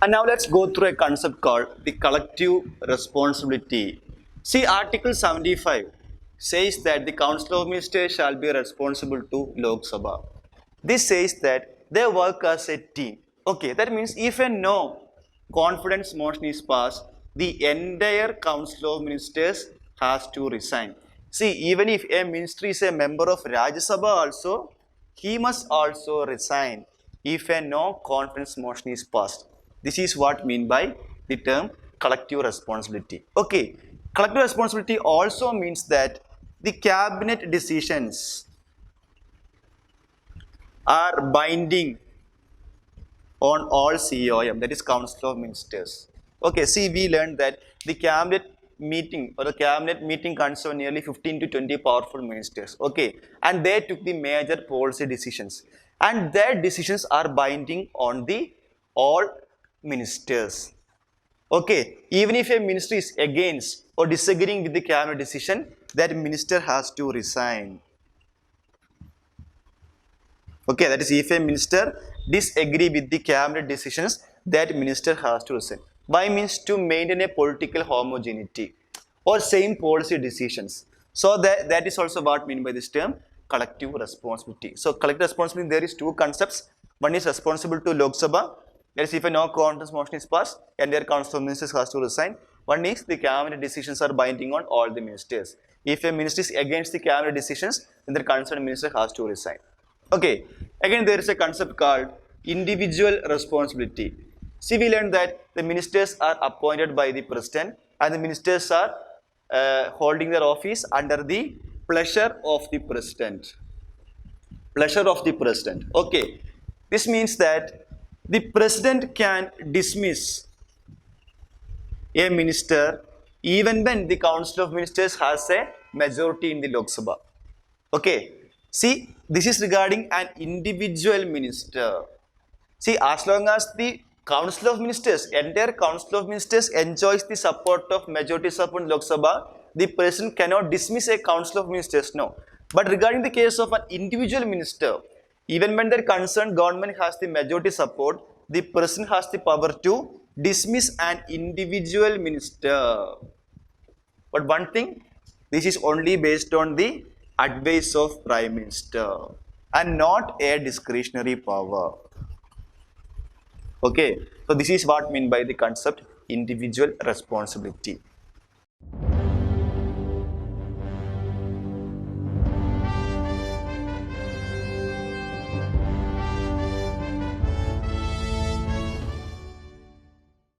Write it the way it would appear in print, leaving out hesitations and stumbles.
And now let's go through a concept called the collective responsibility. See, Article 75 says that the Council of Ministers shall be responsible to Lok Sabha. This says that they work as a team. Okay, that means if a no confidence motion is passed, the entire Council of Ministers has to resign. See, even if a minister is a member of Rajya Sabha also, he must also resign if a no confidence motion is passed. This is what mean by the term collective responsibility. Okay, collective responsibility also means that the cabinet decisions are binding on all COM, that is Council of Ministers. Okay, see, we learned that the cabinet meeting consists of nearly 15 to 20 powerful ministers. Okay, and they took the major policy decisions, and their decisions are binding on the all ministers. Okay, even if a minister is against or disagreeing with the cabinet decision, that minister has to resign. Okay, that is if a minister disagree with the cabinet decisions, that minister has to resign. Why means to maintain a political homogeneity or same policy decisions. So that is also what mean by this term collective responsibility. So collective responsibility, there is two concepts. One is responsible to Lok Sabha. That is if a no confidence motion is passed, and their council of ministers has to resign. One is the cabinet decisions are binding on all the ministers. If a minister is against the cabinet decisions, then the concerned minister has to resign. Okay, again there is a concept called individual responsibility. See, we learned that the ministers are appointed by the president, and the ministers are holding their office under the pleasure of the president. Pleasure of the president. Okay, this means that the president can dismiss a minister even when the council of ministers has a majority in the Lok Sabha. Okay, see, this is regarding an individual minister. See, as long as the council of ministers, entire council of ministers enjoys the support of majority support in Lok Sabha, the president cannot dismiss a council of ministers, no. But regarding the case of an individual minister, even when the concerned government has the majority support, the president has the power to dismiss an individual minister. But one thing, this is only based on the advice of Prime Minister and not a discretionary power. Okay, so this is what mean by the concept individual responsibility.